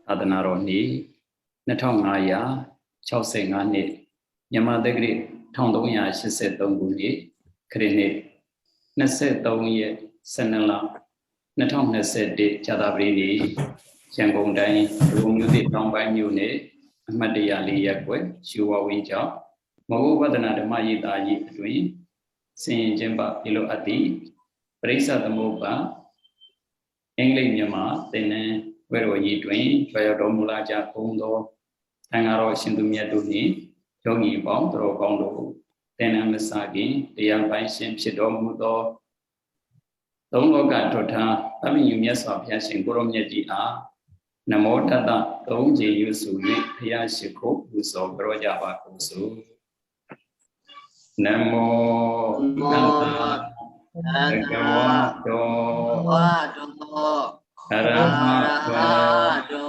Adanaroni, Natongaya, Chausenganit, Yamadagri, Tondoya, she said, Donguni, Krinit, Nase Donye, Senela, Natong has said, Chadabrini, Changondai, Rumuti, Tombai Mune, Madiali Yakwe, shwewarwin job, Mogadana the Mayi between Saint Jemba Ilo Ati, Presa the Moba, English Yama, then where were ye doing? Fayadomulaja Pondo, Tangaro Shindumia Duni, Yogi Bondo, Bondo, then Amasagi, the young Bison Shidomudo, Dongo Gatota, having you yes of Yashin Goromia Namota, Donji Yusu, Yashiko, Uso, Grojaba Kusu. Namo Bhagavato Arahato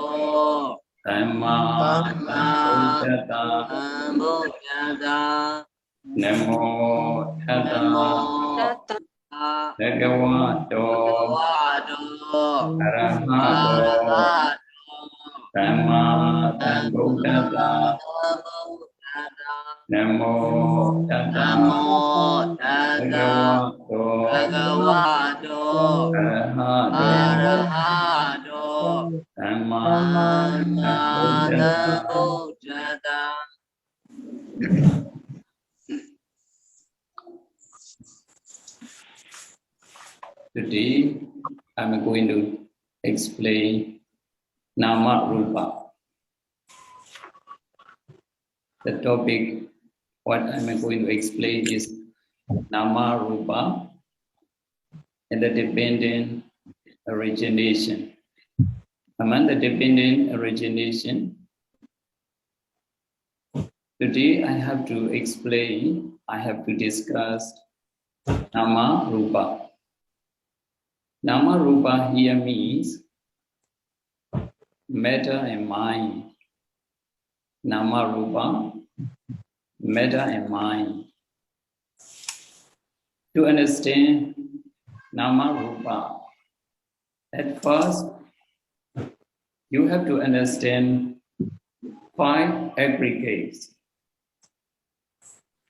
Sammasambuddhassa Namo Tassa Bhagavato Arahato Sammasambuddhassa Namo Tassa Bhagavato Arahato Sammasambuddhassa. Today I'm going to explain Nama Rupa. The topic what I'm going to explain is Nama Rupa and the dependent origination. Among the dependent origination, today I have to discuss Nama Rupa. Nama Rupa here means matter and mind. Nama Rupa, matter and mind. To understand Nama Rupa, at first you have to understand 5 aggregates.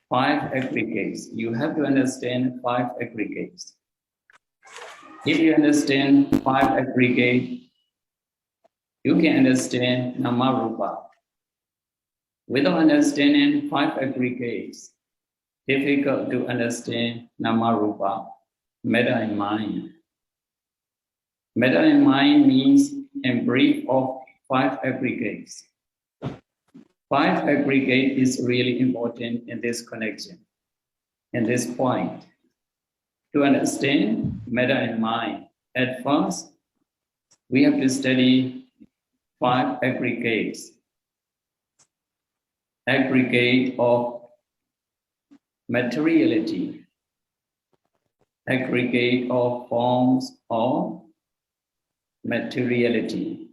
5 aggregates. You have to understand 5 aggregates. If you understand 5 aggregates, you can understand Nama Rupa. Without understanding 5 aggregates, difficult to understand Nama Rupa, matter and mind. Matter and mind means in brief of 5 aggregates. 5 aggregate is really important in this connection, in this point. To understand matter and mind, at first, we have to study 5 aggregates. Aggregate of materiality, aggregate of forms of materiality,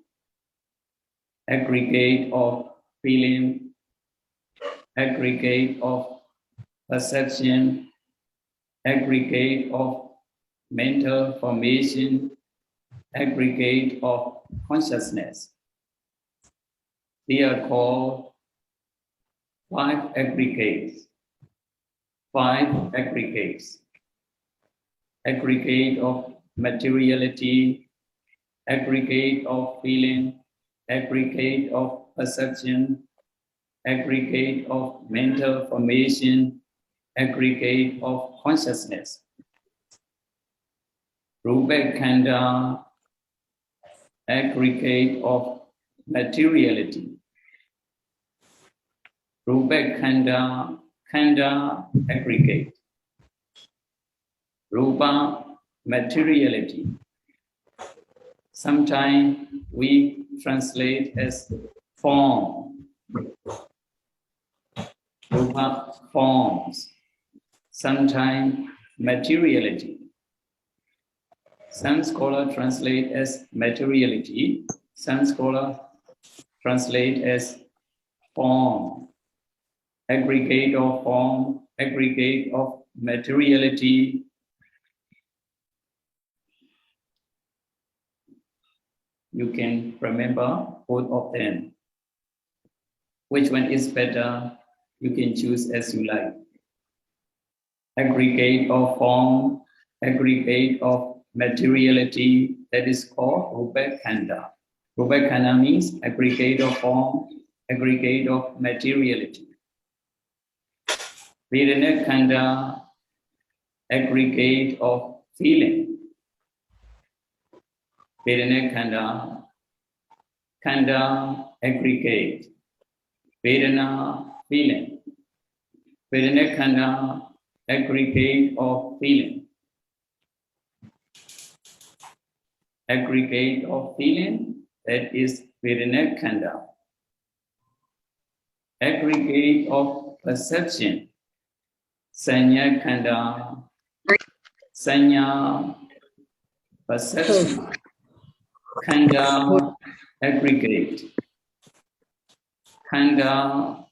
aggregate of feeling, aggregate of perception, aggregate of mental formation, aggregate of consciousness. They are called 5 aggregates. 5 aggregates. Aggregate of materiality, aggregate of feeling, aggregate of perception, aggregate of mental formation, aggregate of consciousness. Rupa Khanda, aggregate of materiality. Rupa Khanda, Khanda aggregate. Rupa materiality. Sometimes we translate as form. Rupa forms. Sometimes materiality. Some scholars translate as materiality. Some scholars translate as form. Aggregate of form, aggregate of materiality, you can remember both of them. Which one is better? You can choose as you like. Aggregate of form, aggregate of materiality, that is called Rupa Khanda. Rupa Khanda means aggregate of form, aggregate of materiality. Vedana Khanda, aggregate of feeling. Vedana Khanda, Khanda, aggregate. Vedana, feeling. Vedana Khanda, aggregate of feeling. Aggregate of feeling, that is Vedana Khanda. Aggregate of perception, Sanya Khanda. Sanya, perception. Khanda, aggregate. Khanda,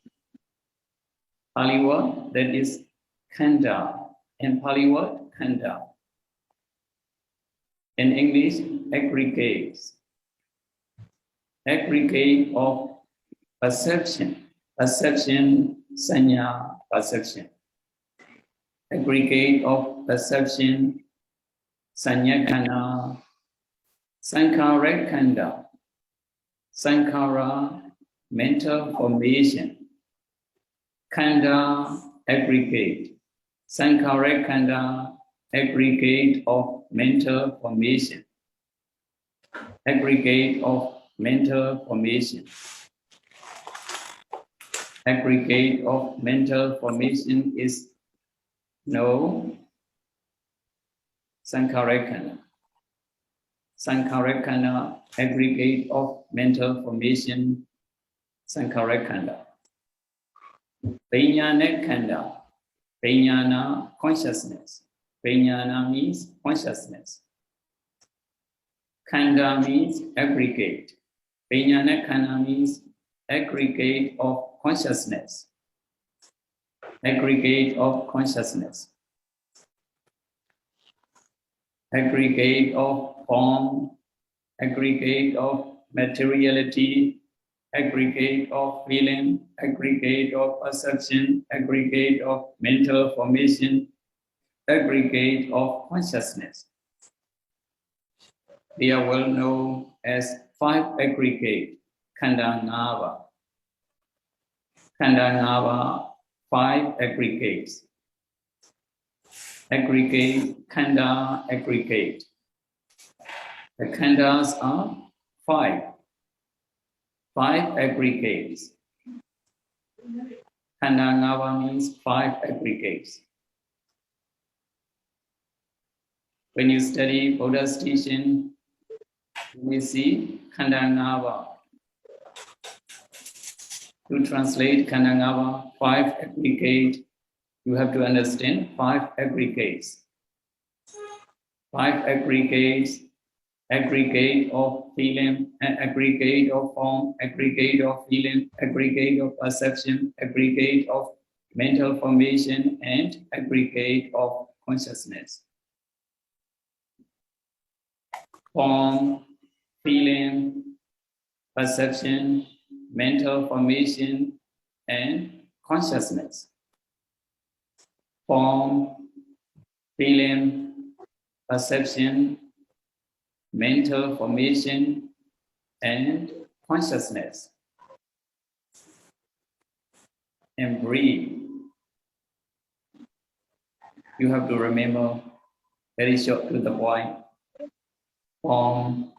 Pali word, that is Khanda. In Pali word, Khanda. In English, aggregates. Aggregate of perception. Perception, Sanya, perception. Aggregate of perception, Sanya Khanda. Sankhara Khanda. Sankhara, mental formation. Khanda, aggregate. Sankhara Khanda, aggregate of mental formation. Aggregate of mental formation. Aggregate of mental formation is no Sankhara Khanda. Sankhara Khanda, aggregate of mental formation, Sankhara Khanda. Vijnana Khanda, Vijnana, consciousness. Vijnana means consciousness. Khanda means aggregate. Vijnana Khanda means aggregate of consciousness. Aggregate of consciousness. Aggregate of form, aggregate of materiality, aggregate of feeling, aggregate of perception, aggregate of mental formation, aggregate of consciousness. They are well known as 5 aggregate, Khanda Ngava. Khanda Ngava, 5 aggregates. Aggregate, Khanda, aggregate. The Khandas are 5. 5 aggregates. Khanda Ngava means 5 aggregates. When you study Buddha's teaching, you will see Khanda Ngava. To translate Khanda Ngava, 5 aggregate, you have to understand 5 aggregates. 5 aggregates, aggregate of feeling, aggregate of form, aggregate of feeling, aggregate of perception, aggregate of mental formation, and aggregate of consciousness. Form, feeling, perception, mental formation, and consciousness. Form, feeling, perception, mental formation, and consciousness. And breathe. You have to remember very short to the point. Form,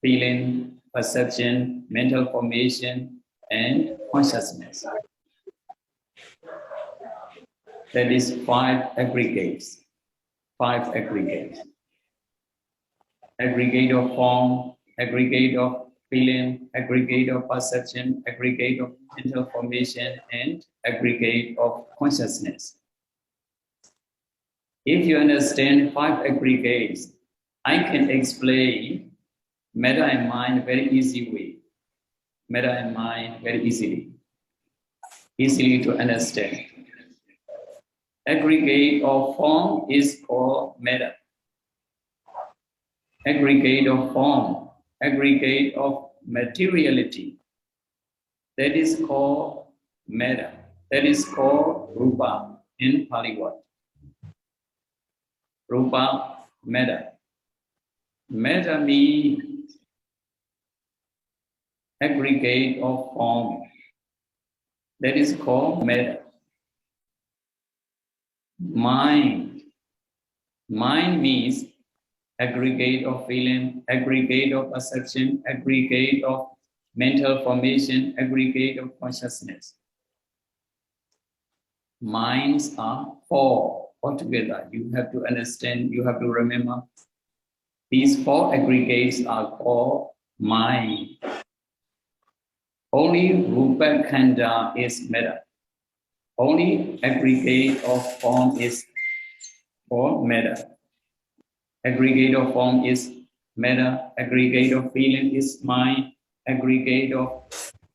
feeling, perception, mental formation, and consciousness. That is 5 aggregates. 5 aggregates. Aggregate of form, aggregate of feeling, aggregate of perception, aggregate of mental formation, and aggregate of consciousness. If you understand 5 aggregates, I can explain matter and mind very easy way. Matter and mind very easily to understand. aggregate of form is called matter. Aggregate of form, aggregate of materiality, that is called matter. That is called rupa in Pali word. Rupa, matter. Matter means aggregate of form. That is called matter. Mind. Mind means aggregate of feeling, aggregate of perception, aggregate of mental formation, aggregate of consciousness. Minds are four altogether. You have to understand, you have to remember. These four aggregates are called mind. Only Rupa Khanda is matter. Only aggregate of form is called matter. Aggregate of form is matter. Aggregate of feeling is mind. Aggregate of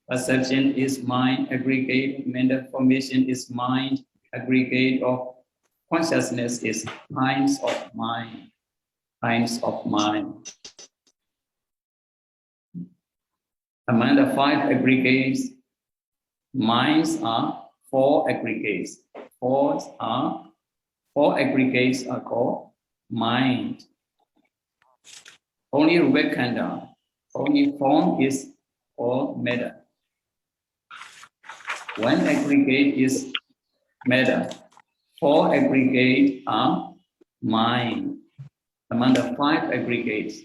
perception is mind. Aggregate of mental formation is mind. Aggregate of consciousness is kinds of mind. Kinds of mind. Among the five aggregates, minds are four aggregates. Four aggregates are called mind. Only Rupa-khanda, only form is called matter. One aggregate is matter. Four aggregates are mind. Among the five aggregates,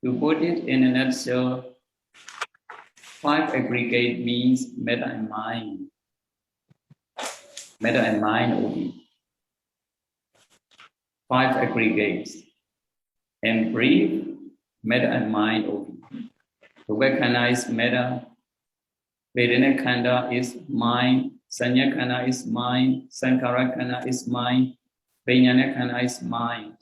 to put it in a nutshell, five aggregate means matter and mind. Matter and mind only. Five aggregates. And brief, matter and mind only. Rupa-khanda is matter. Vedana-khanda is mind. Sanya-khanda is mind. Sankhara-khanda is mind. Vijnana-khanda is mind.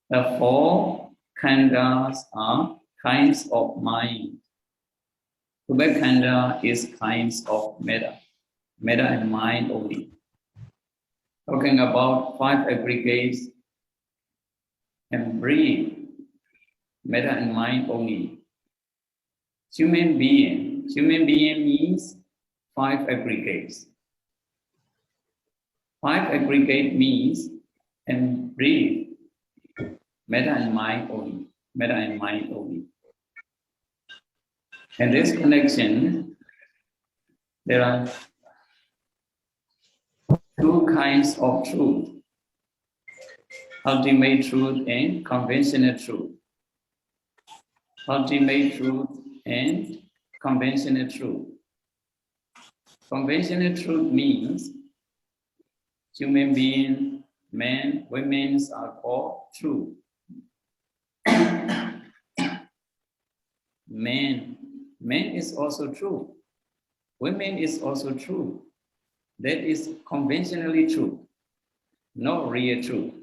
The four khandas are kinds of mind. Rupa-khanda is kinds of matter. Matter and mind only. Talking about five aggregates and brief, matter and mind only. Human being means five aggregates. Five aggregate means and brief, matter and mind only. Matter and mind only. In this connection, there are two kinds of truth. Ultimate truth and conventional truth. Ultimate truth and conventional truth. Conventional truth means human being, men, women are called truth. Men is also true. Women is also true. That is conventionally true, not real truth.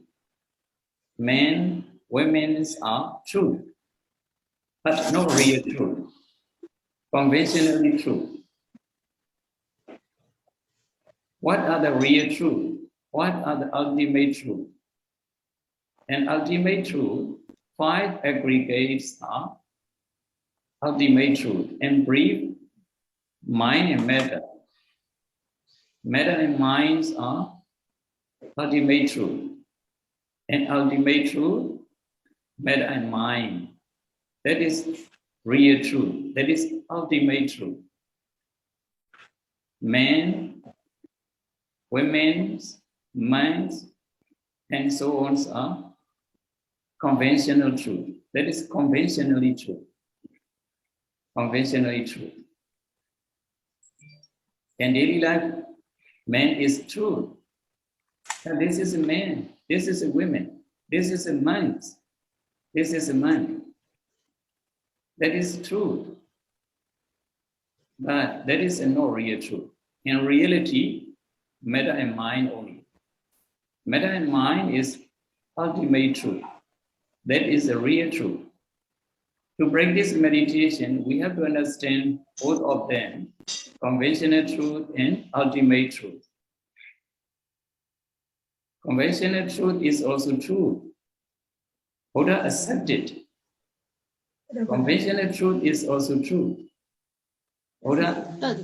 Men, women are true, but not real truth. Conventionally true. What are the real truth? What are the ultimate truth? And ultimate truth, five aggregates are ultimate truth. And brief, mind and matter. Matter and minds are ultimate truth. And ultimate truth, matter and mind. That is real truth. That is ultimate truth. Men, women's, minds, and so on are conventional truth. That is conventionally true. Conventionally true. In daily life, man is true. And this is a man. This is a woman. This is a mind. This is a man. That is true. But that is not real truth. In reality, matter and mind only. Matter and mind is ultimate truth. That is the real truth. To practice meditation, we have to understand both of them, conventional truth and ultimate truth. Conventional truth is also true. Buddha accepted. Conventional truth is also true. Buddha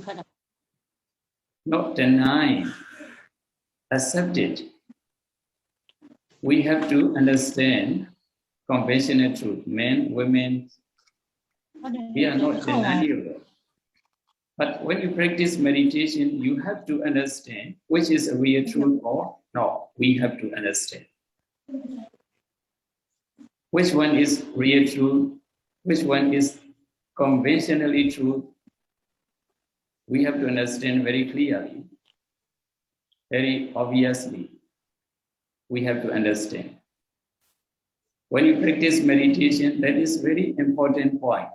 not denying, accepted. We have to understand conventional truth. Men, women, we are not deniable. But when you practice meditation, you have to understand which is a real truth or not. We have to understand. Which one is real truth? Which one is conventionally true? We have to understand very clearly, very obviously. We have to understand. When you practice meditation, that is very important point.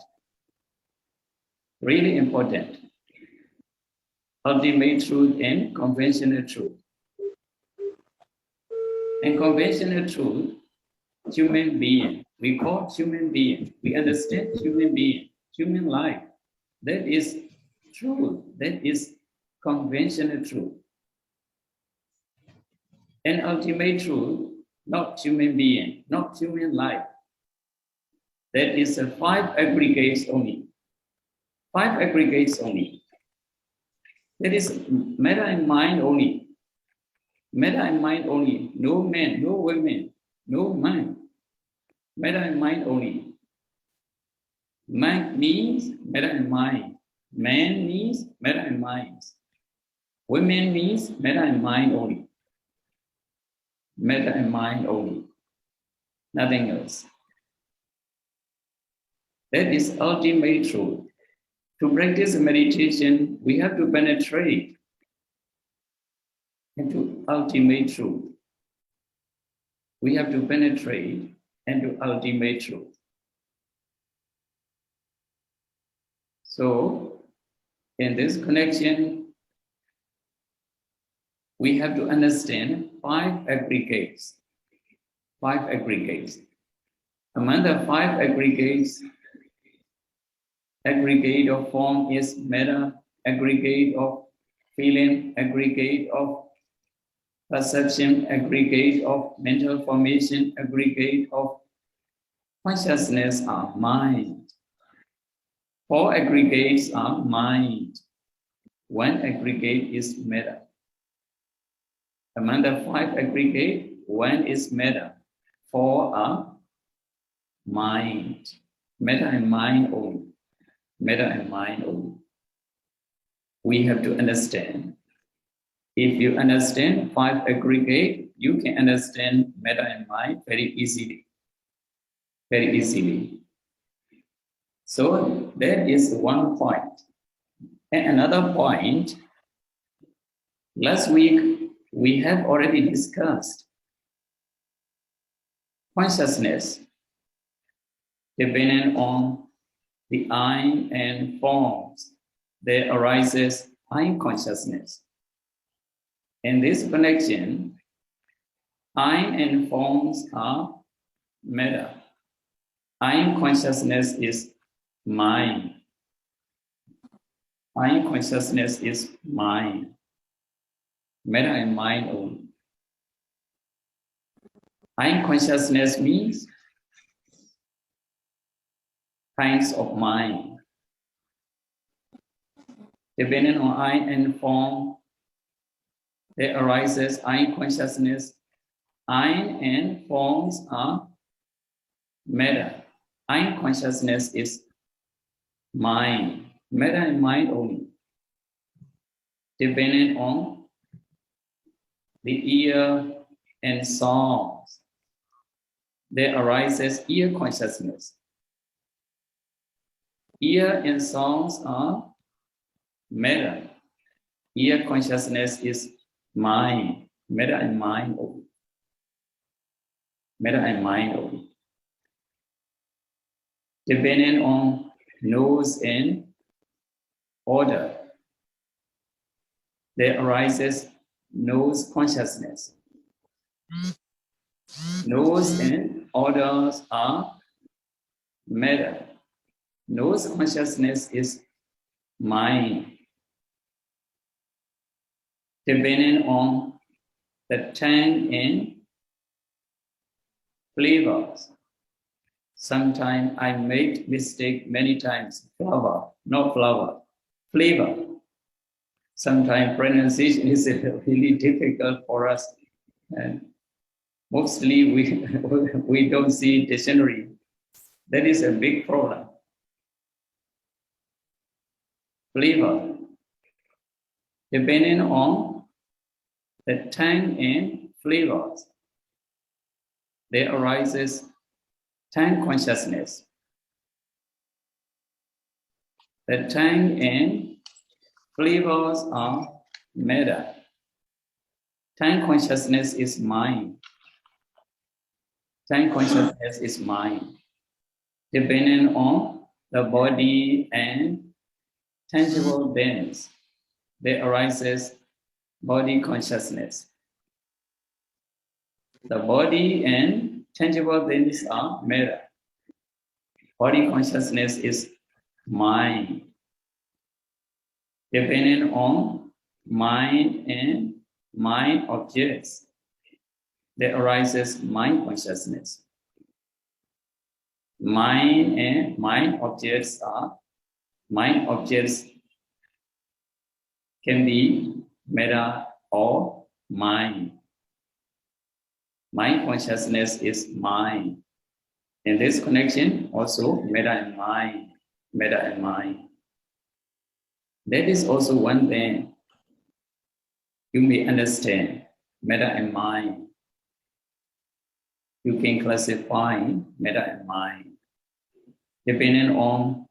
Really important. Ultimate truth and conventional truth. And conventional truth, human being. We call human being. We understand human being, human life. That is truth. That is conventional truth. And ultimate truth, not human being, not human life. That is 5 aggregates only. 5 aggregates only. That is matter and mind only. Matter and mind only. No men, no women, no mind. Matter and mind only. Mind means matter and mind. Man means matter and mind. Women means matter and mind only. Matter and mind only. Nothing else. That is ultimate truth. To practice meditation, we have to penetrate into ultimate truth. We have to penetrate into ultimate truth. So, in this connection, we have to understand 5 aggregates. 5 aggregates. Among the 5 aggregates, aggregate of form is matter, aggregate of feeling, aggregate of perception, aggregate of mental formation, aggregate of consciousness are mind. 4 aggregates are mind. 1 aggregate is matter. Among the 5 aggregates, 1 is matter. 4 are mind. Matter and mind only. Matter and mind only. We have to understand. If you understand 5 aggregate, you can understand matter and mind very easily. Very easily. So that is one point. And another point, last week we have already discussed consciousness depending on the I and forms. There arises I consciousness. In this connection, I and forms are matter. I consciousness is mind. I consciousness is mind. Matter and mind only. I consciousness means kinds of mind. Depending on I and form, there arises I consciousness. I and forms are matter. I consciousness is mind. Matter and mind only. Depending on the ear and sounds, there arises ear consciousness. Ear and sounds are matter. Ear consciousness is mind. Matter and mind only. Matter and mind only. Depending on nose and odor, there arises nose consciousness. Nose and odors are matter. Nose consciousness is mind. Depending on the tongue and flavors. Sometimes I make mistake many times. Flower, not flower, flavor. Sometimes pronunciation is really difficult for us, and mostly we don't see dictionary. That is a big problem. Flavor, depending on the tongue and flavors, there arises tongue consciousness. The tongue and flavors are matter. Tongue consciousness is mind. Tongue consciousness is mind. Depending on the body and tangible things, there arises body consciousness. The body and tangible things are matter. Body consciousness is mind. Depending on mind and mind objects, there arises mind consciousness. Mind and mind objects can be matter or mind. Mind consciousness is mind. In this connection, also matter and mind, matter and mind. That is also one thing you may understand, matter and mind. You can classify matter and mind depending on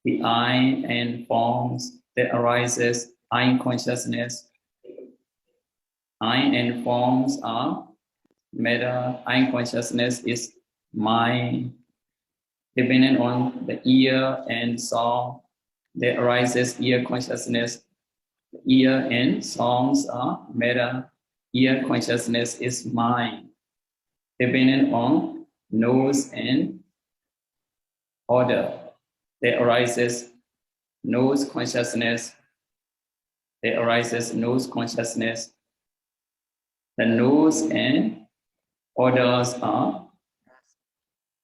the eye and forms that arises eye consciousness. Eye and forms are matter, eye consciousness is mind. Depending on the ear and sound, there arises ear consciousness. Ear and songs are matter, ear consciousness is mind. Depending on nose and odor, there arises nose consciousness. There arises nose consciousness. The nose and odors are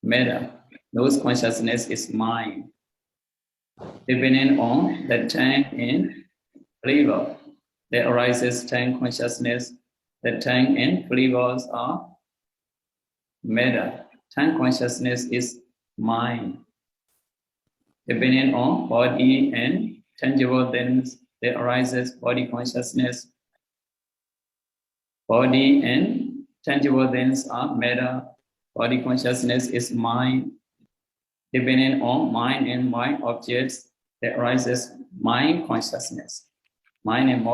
matter. Nose consciousness is mind. Depending on the tongue and flavor, there arises tongue consciousness. The tongue and flavors are matter. Tongue consciousness is mind. Depending on body and tangible things, there arises body consciousness. Body and tangible things are matter. Body consciousness is mind. Depending on mind and mind objects, there arises mind consciousness. Mind and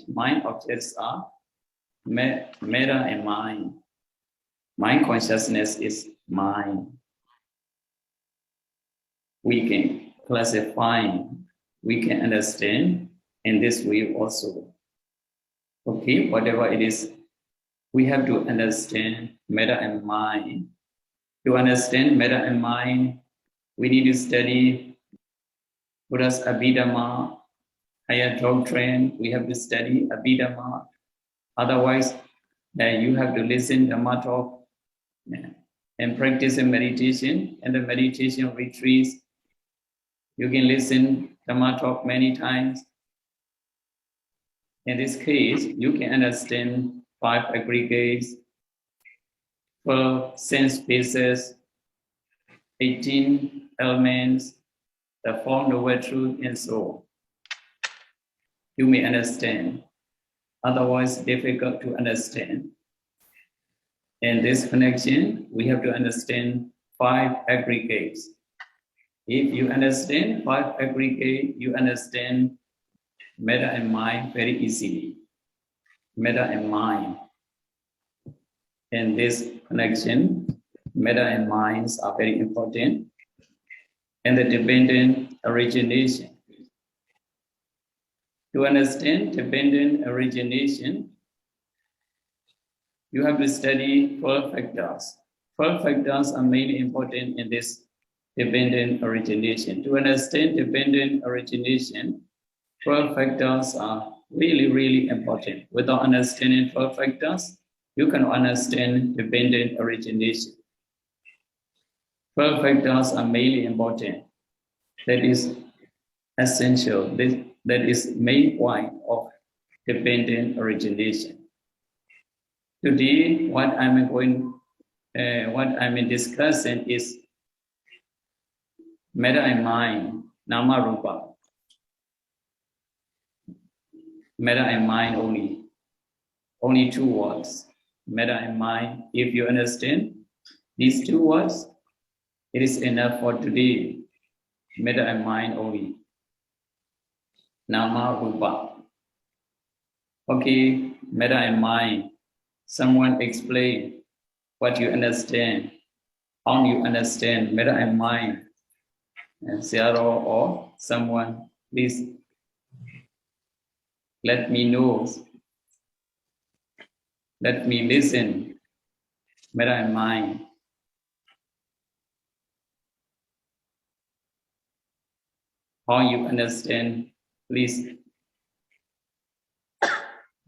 mind objects are matter and mind. Mind consciousness is mind. We can classify, we can understand in this way also. Okay, whatever it is, we have to understand matter and mind. To understand matter and mind, we need to study Buddha's Abhidhamma, higher doctrine. We have to study Abhidhamma. Otherwise, you have to listen Dhamma talk and practice in meditation. And the meditation retreats, you can listen Dhamma talk many times. In this case, you can understand 5 aggregates, 12 sense spaces, 18 elements, the 4 noble truth, and so on. You may understand. Otherwise, difficult to understand. In this connection, we have to understand 5 aggregates. If you understand 5 aggregates, you understand matter and mind very easily. Matter and mind. In this connection, matter and minds are very important. And the dependent origination. To understand dependent origination, you have to study 12 factors. 12 factors are mainly important in this dependent origination. To understand dependent origination, 12 factors are really, really important. Without understanding 12 factors, you can understand dependent origination. 12 factors are mainly important. That is essential. That is main point of dependent origination. Today, what I'm discussing is matter and mind, nama rupa. Matter and mind only 2 words. Matter and mind. If you understand these 2 words, it is enough for today. Matter and mind only. Nama rupa. Okay, matter and mind. Someone explain what you understand. How you understand matter and mind. And Zero or someone, please let me know. Let me listen. Matter and mind. How you understand, please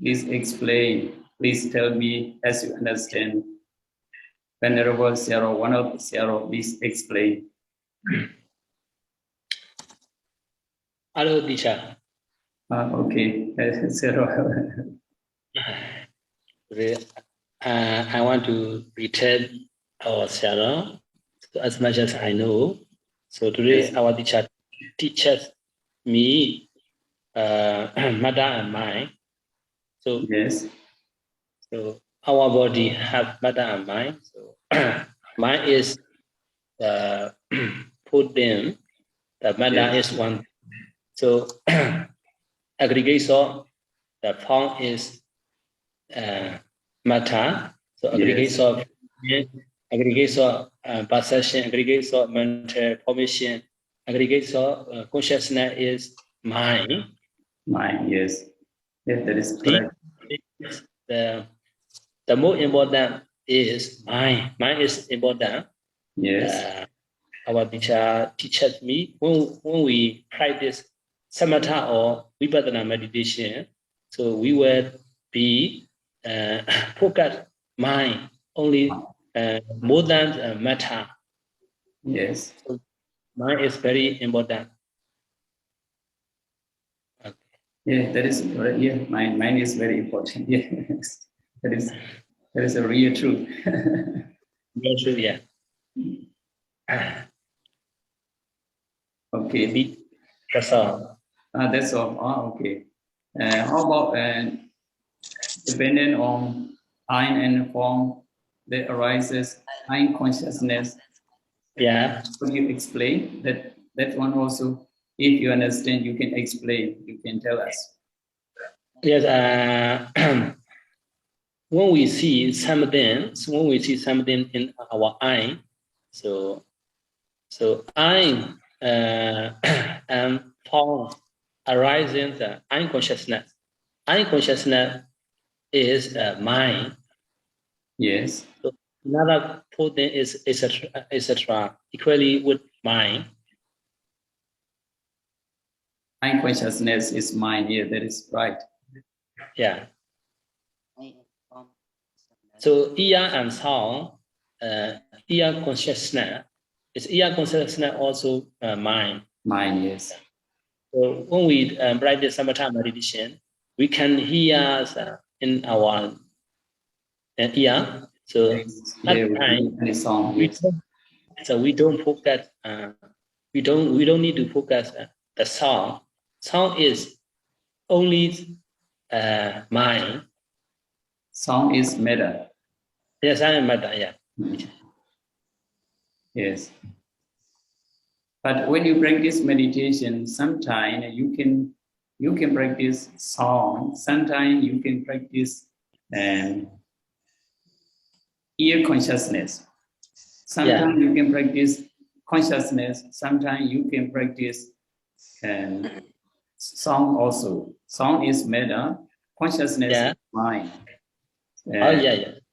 explain. Please tell me as you understand. Venerable Zero, one of Zero, please explain. Hello, teacher. Okay, Zero. I want to return our Zero as much as I know. So today, yes. Our teacher teaches me matter and mind. So yes. So our body have matter and mind. So mind is put them. The matter is one. So aggregation, the form is matter. So aggregation, aggregation perception, aggregation mental formation, aggregation consciousness is mind. Mind, yes. Yes, that is correct. The most important is mind. Mind is important. Yes. Our teacher teaches me when we practice samatha or vipassana meditation, so we will be focused mind only more than matter. Yes. So mind is very important. Okay. Yeah, that is correct. Yeah, mind is very important. Yes, that is a real truth. Real truth, yeah. Okay. That's all. That's all. Okay. How about depending on mind and form that arises, mind consciousness? Yeah. Could you explain that one also? If you understand, you can explain. You can tell us. Yes. When we see something in our eye, so eye and form arising the eye consciousness. Eye consciousness is mind. Yes. So another thing is etc. Equally with mind. Eye consciousness is mind. Yeah, that is right. Yeah. So ear and sound, ear consciousness. Is ear consciousness also mind? Mind, yes. So when we practice samatha meditation, we can hear in our ear. So yeah, any song. Yes. We don't focus. We don't need to focus the sound. Sound is only mind. Sound is matter. Yes, I am matter. Yeah. Yes. But when you practice meditation, sometimes you can practice sound. Sometimes you can practice ear consciousness. Sometimes you can practice consciousness. Sometimes you can practice sound also. Sound is matter. Consciousness is mind.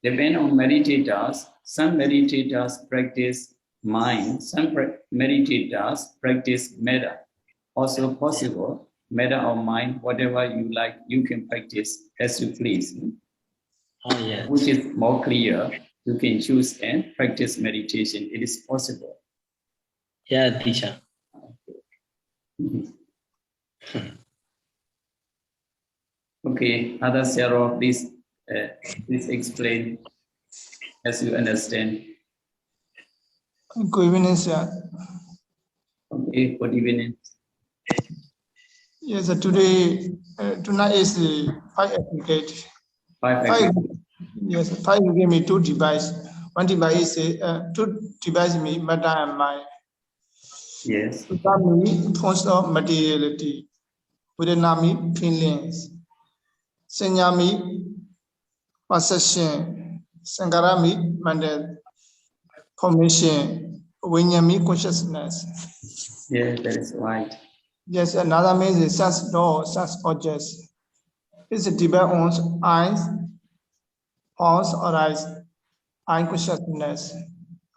Depend on meditators. Some meditators practice mind, some meditators practice metta. Also possible, metta or mind, whatever you like, you can practice as you please. Oh, yes. Which is more clear, you can choose and practice meditation. It is possible. Yeah, teacher. Okay, other Sarah, please explain as you understand. Good evening, sir. Okay, good evening. Yes, today, tonight is the 5 aggregate. 5 aggregate. Yes, 5 give me 2 devices. One device is 2 devices me matter and mind. Yes. Me forms of materiality. Vedana feelings. Sanya me perception. Sankara me mental formation. Vinyami consciousness. Yes, that is right. Yes, another means is sense door, sense objects. It's a debate on eyes, pawns or eyes, eye consciousness.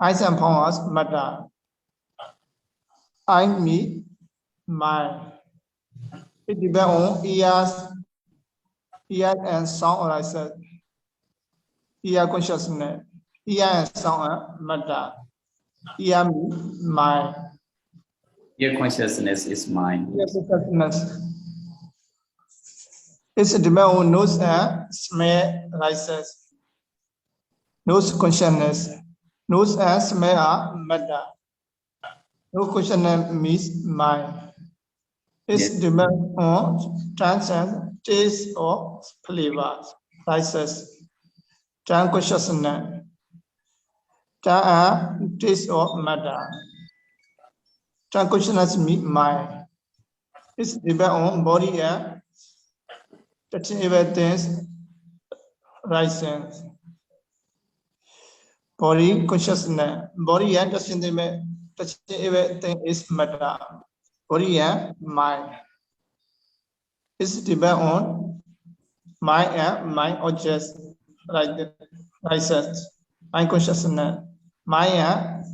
Eyes and pawns matter. I, me, mind. It depends on ears and sound or eyes. Ear consciousness. Ear and sound matter. Ear, me, mind. Your consciousness is mine. Ear consciousness. It's a depend on nose and smell license. Nose consciousness. Nose and smell are matter. No consciousness means mind. It's Yes. depend on transcend taste or flavors. License. Trans consciousness. Taste or matter. Trans consciousness means mind. It's depend on body and touching everything's license. Body consciousness. Body and touching everything is matter. Body and mind. It's depend on mind and mind objects like license. Mind consciousness. Mind and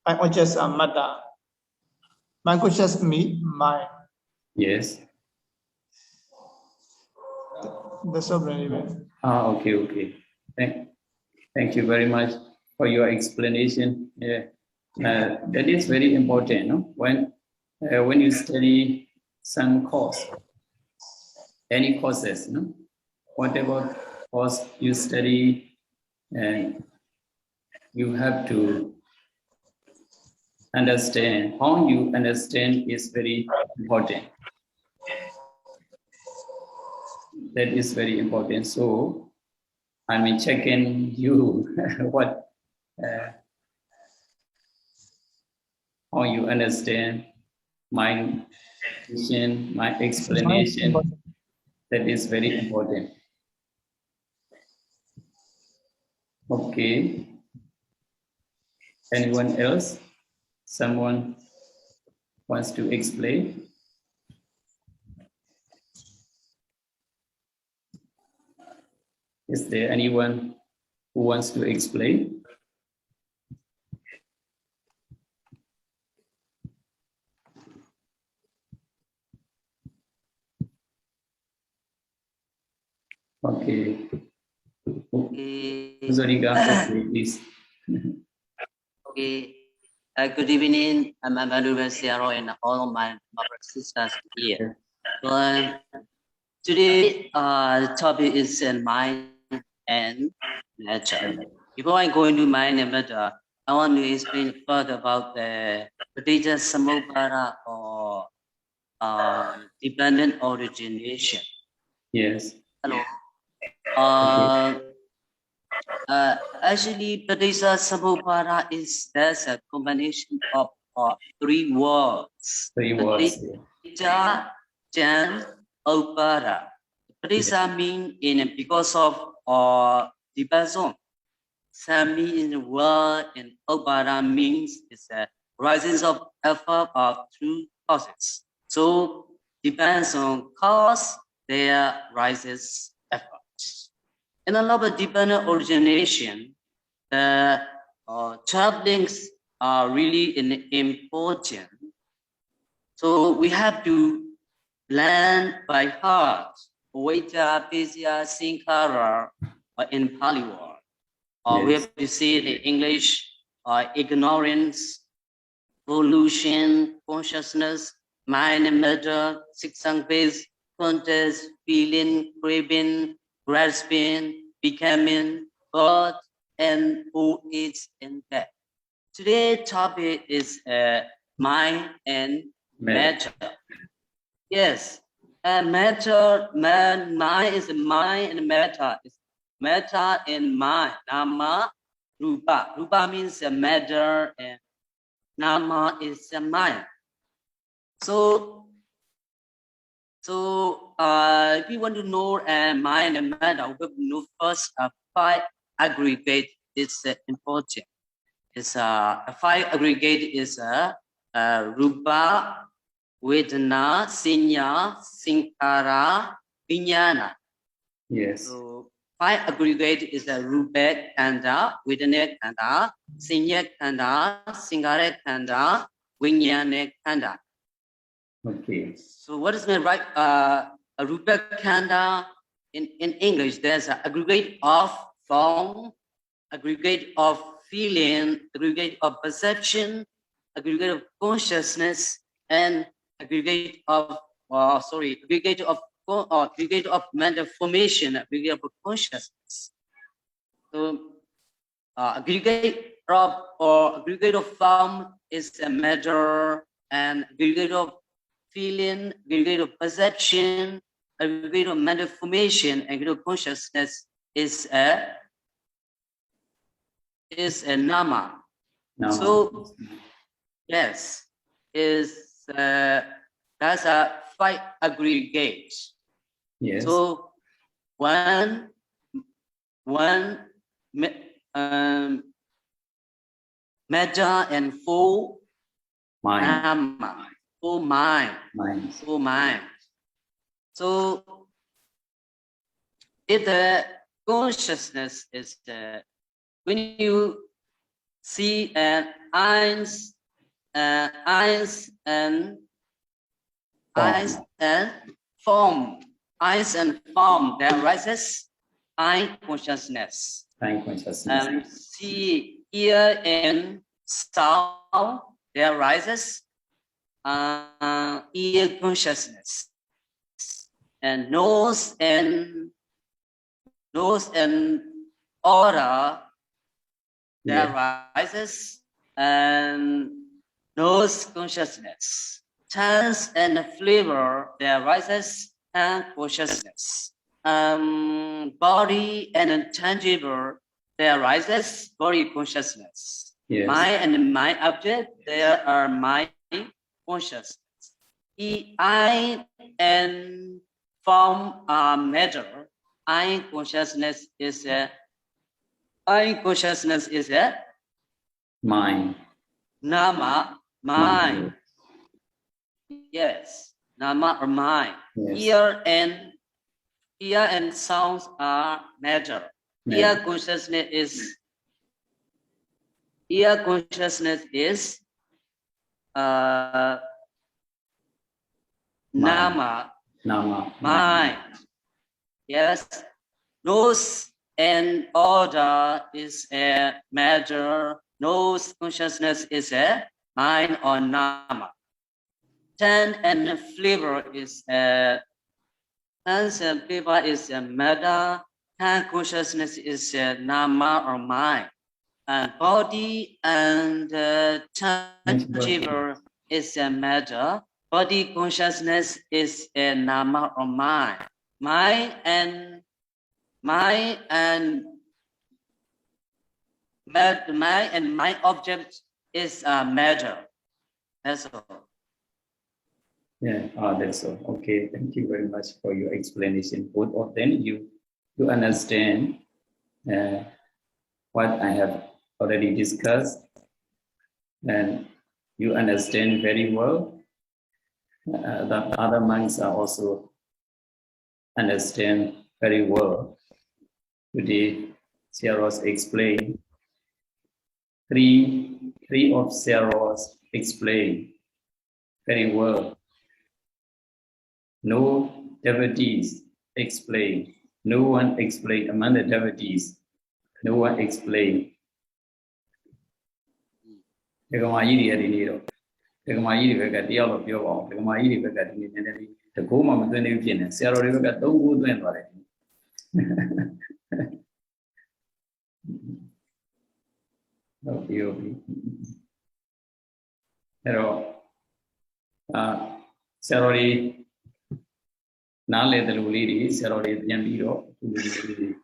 mind objects are matter. Mind consciousness means mind. Yes. That's all very well. Okay. Thank you very much for your explanation. Yeah. That is very important. No? When you study some course, any courses, no? Whatever course you study, and you have to understand how you understand is very important. That is very important. So I'm checking you what how you understand my vision, my explanation. That is very important. Okay. Anyone else? Someone wants to explain? Is there anyone who wants to explain? Okay. Zariga, please. Okay. Good evening. I'm Valuable Sierra and all my sisters here. Today, the topic is mind and nature. Before I go into mind and matter, I want to explain further about the Pradija Samopara or dependent origination. Yes. Hello. Actually, Pradija Samopara there's a combination of 3 words. 3 words. Pradija, Jan, Opara. Pradija means because of depends on. Sami in the world and Opara means it's a rising of effort of 2 causes. So depends on cause, there rises efforts. In a lot of dependent origination, the 12 links are really important. So we have to learn by heart, Vaita, Pisya, Sankara, or in Pali word. Or we Yes. have to say it in English, ignorance, pollution, consciousness, mind and matter, six base, contest, feeling, craving, grasping, becoming, God, and who is in that. Today's topic is mind and matter. Yes, matter, mind is mind and matter. It's matter and mind. Nama, rupa. Rupa means matter and nama is mind. So if you want to know mind and matter, we know first 5 aggregate is important. It's a 5 aggregate is rupa, vedana, sanya, sankara, vijnana. Yes. So 5 aggregate is a rupa khanda, vedana khanda, sanya khanda, sankara khanda, vijnana khanda. Okay. So what is meant by a rupa khanda in English? There's an aggregate of form, aggregate of feeling, aggregate of perception, aggregate of consciousness, and aggregate of aggregate of mental formation, aggregate of consciousness. So aggregate of form is a matter, and aggregate of feeling, aggregate of perception, aggregate of mental formation, aggregate of consciousness is a nama. Now, So yes, that's a 5 aggregate. yes. So one matter and 4 Mind. nama, 4 mind. Mind. So mind. So if the consciousness is when you see eyes and form, there rises eye consciousness. Time consciousness. See ear and sound, there rises ear consciousness. And nose and odor, there rises nose consciousness. Taste and flavor, there rises tongue consciousness. Body and tangible, there rises body consciousness. Yes. Mind and mind object, there are mind consciousness. Eye and form are matter. Eye consciousness is a Mind. nama, mind. Yes, nama or mind. Yes. Ear and sounds are matter. Ear consciousness is nama, mind. Yes, nose and odor is a matter. Nose consciousness is a mind or nama. Taste and flavor is a matter. Tongue consciousness is a nama or mind. And body and tangible is a matter. Body consciousness is a nama or mind. Mind and mind object is a matter. That's all. Yeah, that's all. Okay, thank you very much for your explanation. Both of them, you understand what I have already discussed, and you understand very well. The other monks are also understand very well. Today, Sierras explained 3 three of zeros explain very well. No devotees explain. No one explain among the devotees. No one explain. The Gamayidi at the needle. The Gamayidi got the other pure. The Gamayidi got the Goma with the new Zero River got no good when Hello. Sorry. Now let the lady, sorry, Yamiro,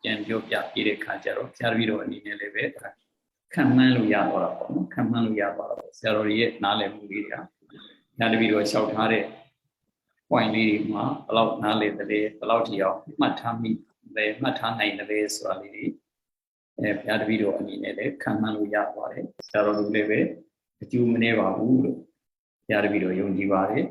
Yamjoka, Ire Kajaro, Carviro, and in elevator. Kamaluya, Kamaluya, sorry, Nale Mulia. Naviro shout Hare. Point lady ma, allowed Nale the day, allowed you, Matami, the Matana in the way, so lady. Yadviro and in ele, Kamaluya, sorry, leve, the two Maneva wood. Yadviro, Yundivare.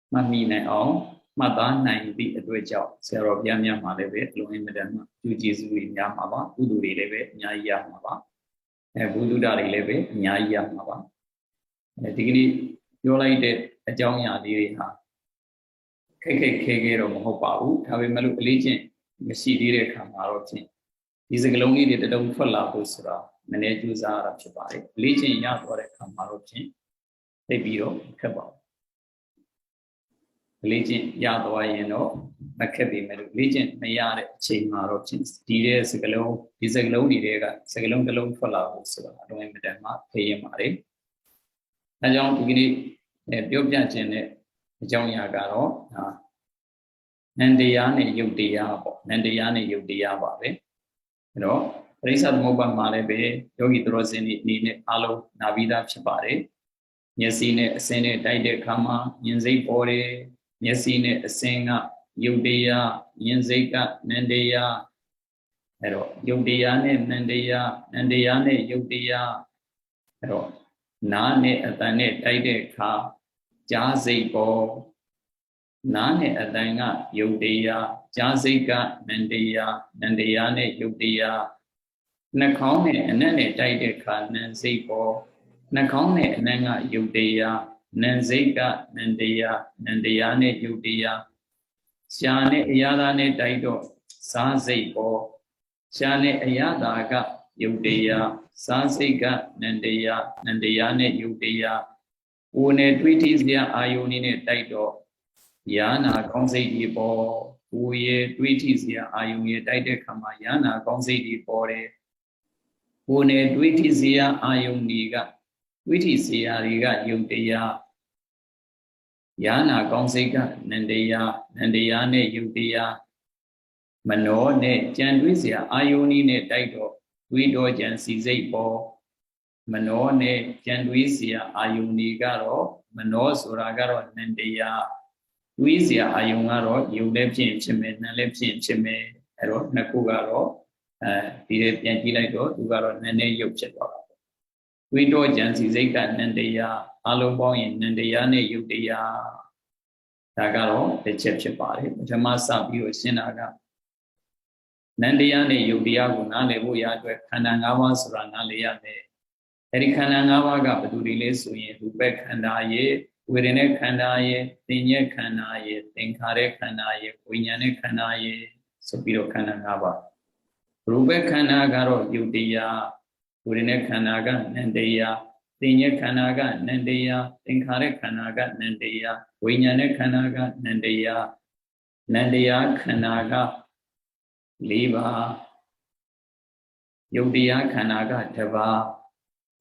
Mammy now. Mata 90 at which out, Sarah Yamya Maleve, Loimadama, two Jesus in Yamava, Udu Leve, Nyayamava, Budu Dari Leve, Nyayamava. A degree, you like it, a Jonya Diriha. Keke or Mohopau, have a Malu Legion, the sea dire Kamaroti. Is a gloomy that don't fall out Usra, Manejus are Chabai, Legion Yat or a Kamaroti, a biro, Kabal. Legion Yadwayeno, Macabi, Legion Mayar, Chain Marotins, Dide Sagalo, is a glowny rega, Sagalon alone for Lavos, I don't remember, pay Mare. I don't begin a Biobian, John Yagaro, Nandiane Yudiabo, Nandiane Yudiababe. You know, Risa Moba Malebe, Yogi Drosini, Nine, Alo, Navida Chapare, Yasine, Sene, Dide Kama, Yenze Pore. Yasine Asenga, Yudea, Yenzeka, Nandea, Yudeane, Nandea, Nandeane, Yudea, Nane Atane, Taide Ka, Jazepo, Nane Atanga, Yudea, Jazeka, Nandea, Nandeane, Yudea, Nakone, and Nane Taide Ka, Nanzepo, Nakone, Nanga, Yudea. Nanzeka, Nandea, Nandeane, Yudea, Shane Yadane Daido, Sanzepo, Shane Yadaga, Yudea, Sanzeka, Nandea, Nandeane, Yudea, Une Twitizia Ayunine Daido, Yana Gonzedi Bo, Uye Twitizia Ayunie Daide Kama, Yana Gonzedi Bore, Une Twitizia Ayuniga. Twitizia Riga Yudea. Yana Gonzega, Nandea, Nandeane, Yudea, Manone, Jandwizia, Ione, Daido, Guido, Jansi Bo, Manone, Jandwizia, Ioni Garo, Manos, Uragaro, Nandea, Wizia, Iongaro, Ulepin Chime, Nalepin Chime, Ero, Nakugaro, Pire Yantilaido, Ugaro, Nane Yopcheto. Guido, Jansi Zeka, Nandea. Alobon Nandeane Yudea Tagaro, the Chepchepari, Jamasa Bio Sinaga Nandeane Yudea Gunale Buya, Kanangawas Ranaleade, Erikanangawaga, Baduri Suye, Lubek Kandaye, Wirene Kandaye, Tinye Kanaye, Tinkare Kanaye, Winyane Kanaye, Sobiro Kanangava, Rube Kanagaro Yudea, Wirene Kanaga, Nandeya. Tinye Kanaga, Nandeya, Tinkare Kanaga, Nandeya, Winyane Kanaga, Nandeya, Nandeya Kanaga, Liva, Yudea Kanaga, Deva,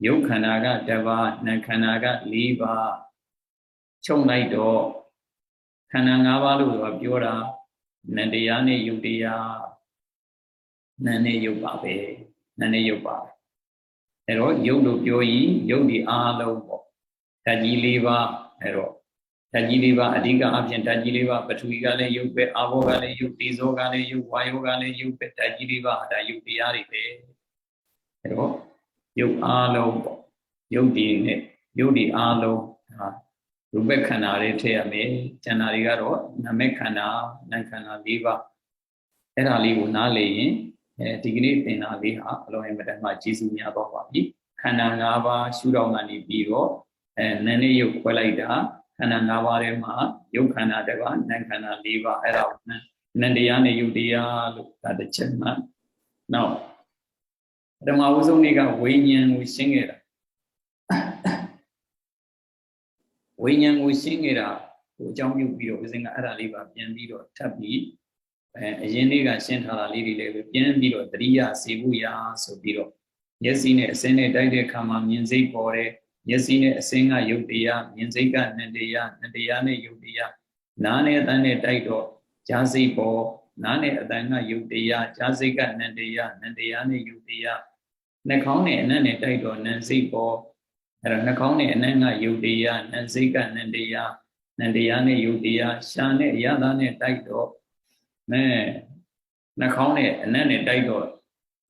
Yu Kanaga, Deva, Nankanaga, Liva, Chonaido, Kanangavalu of Yura, Nandeyane Yudea, Nane Yubabe, Nane Yubabe. Ero Yodo Yoyi, Yodi Alo, Tajiliva, Ero, Tajiliva, Adiga Abjan, Tajiliva, Patuigale, Yupe, Avogale, Yupizogale, Yuayogale, Yupe, Tajiliva, Yupiari, Ero, Yu Alo, Yodi Alo, Rubekanare Teame, Janarigaro, Namekana, Nankana Liva, Era Livu Nale. Dignity in Aliha, allowing Madama Jesus Yababi, khana ngaba shurao ngani biro nane yuk kwalaida khana ngaba re ma yuk khana deba nan khana leba era nandiyane yudiya lu ta de chet ma now Dhamma usung ni ka winyan wu shin ngera winyan wu shin ngera ko ajaungပြုပြီးတော့ဦးဇင်းကအဲ့ဒါလေးပါပြန်ပြီးတော့ထပ်ပြီးအရင်လေးကရှင်းထားတာလေးတွေလည်းပဲပြန်ပြီးတော့တတိယစေဖို့ရာဆိုပြီးတော့မျက်စိနဲ့အစင်းနဲ့တိုက်တဲ့ခါမှာမြင်စိတ်ပေါ်တယ်မျက်စိနဲ့အစင်းကယုတ်တရားမြင်စိတ်ကနန္တရားနန္တရားနဲ့ယုတ်တရားနားနဲ့အသံနဲ့တိုက်တော့ကြားစိတ်ပေါ်နားနဲ့အသံကယုတ်တရားကြားစိတ်ကနန္တရားနန္တရားနဲ့ယုတ်တရားနှာခေါင်းနဲ့အနံ့နဲ့တိုက်တော့နံစိတ်ပေါ်အဲ့တော့နှာခေါင်းနဲ့အနံ့ကယုတ်တရားနံစိတ်ကနန္တရားနန္တရားနဲ့ယုတ်တရားရှာနဲ့အရသာနဲ့တိုက်တော့နှာခေါင်းနဲ့အနံ့နဲ့တိုက်တော့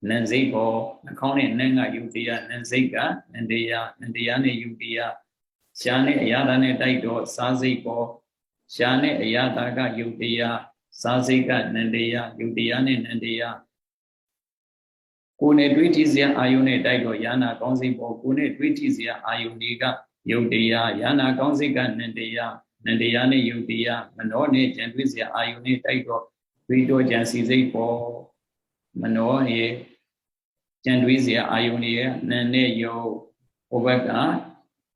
နံစိတ်ပေါ်နှာခေါင်းနဲ့အနံ့ကယုတ်တရားနံစိတ်ကနန္တရားနန္တရားနဲ့ယုတ်တရားရှာနဲ့အရသာနဲ့တိုက်တော့စားစိတ်ပေါ်ရှာနဲ့အရသာကယုတ်တရားစားစိတ်ကနန္တရားယုတ်တရားနဲ့နန္တရားကိုယ်နဲ့တွေးကြည့်စရာအာယုန်နဲ့တိုက်တော့ယာနာကောင်းစိတ်ပေါ်ကိုယ်နဲ့တွေးကြည့်စရာအာယုန်တွေကယုတ်တရားယာနာကောင်းစိတ်ကနန္တရားနန္တရားနဲ့ယုတ်တရားမနောနဲ့ကြံတွေးစရာအာယုန်နဲ့တိုက်တော့တွေးတော့ကြံစီစိတ်ပေါ်မနောရဲ့ကြံတွေးစရာအာယုန်ရဲ့နန္နဲ့ယုတ်ဟိုဘက်က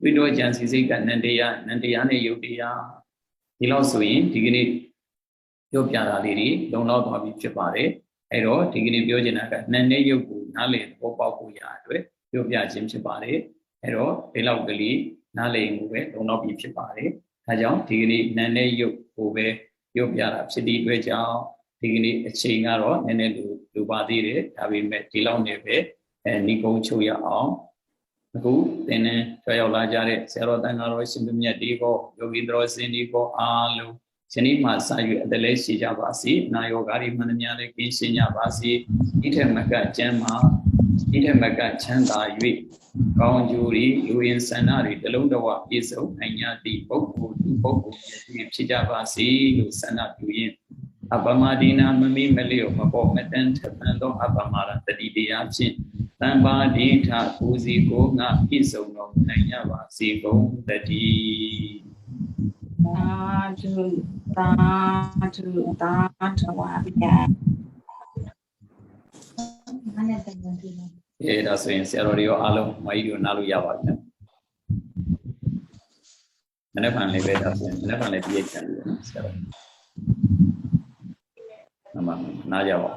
တွေးတော့ကြံစီစိတ်ကနန္တရားနန္တရားနဲ့ယုတ်တရားဒီလောက်ဆိုရင်ဒီကနေ့ပြောပြတာလေးတွေလုံလောက်သွားပြီဖြစ်ပါတယ်အဲ့တော့ဒီကနေ့ပြောချင်တာကနန္နဲ့ယုတ်ကိုနားလည်သဘောပေါက်ဖို့ရအတွက်ပြောပြခြင်းဖြစ်ပါတယ်အဲ့တော့ဒီလောက်ကလေးနားလည်မှုပဲလုံလောက်ပြီဖြစ်ပါတယ်ဒါကြောင့်ဒီကနေ့နန္နဲ့ယုတ်ကိုပဲပြောပြတာဖြစ်တဲ့အတွက်ကြောင့်ဒီကနေ့အချိန်ကတော့နည်းနည်းလိုပါသေးတယ်ဒါပေမဲ့ဒီလောက်နဲ့ပဲဏိကုံးချုပ်ရအောင်အခုသင်္นานကြွရောက်လာကြတဲ့ဆရာတော်တန်ခါတော်ရှင်သူမြတ်ဒီကောယောဂီတော်စင်ဒီကောအားလုံးယနေ့မှစ၍အတလဲရှိကြပါစေနာယောဂါတွေမှန်သမျှလည်းကင်းရှင်းကြပါစေဤထက်မကကျမ်းမှာဤထက်မကချမ်းသာ၍ကောင်းကျိုးတွေလူရင်းဆန္ဒတွေတလုံးတဝပြည့်စုံနိုင်ကြသည့်ပုဂ္ဂိုလ်သူပုဂ္ဂိုလ်ဖြစ်ကြပါစေလို့ဆန္ဒပြုရင်းအပမဒီနာမမိမလျော့မပေါ်မတန်ထပန်သောအပမာရတတိတရားဖြင့်တမ္ပါဒိဋ္ဌကိုစီကိုငါပြည့်စုံတော်နိုင်ကြပါစေကုန်တည်းသာဓုသာဓုသာဓဝါဗျာဒါဆိုရင်ဆရာတော်တွေရောအားလုံးမကြီးတို့နားလို့ရပါပြီနော်မနေ့ကလည်းပဲဒါဆိုရင်မနေ့ကလည်းပြည့်ချင်တယ်နော်ဆရာတော်နားကြပါ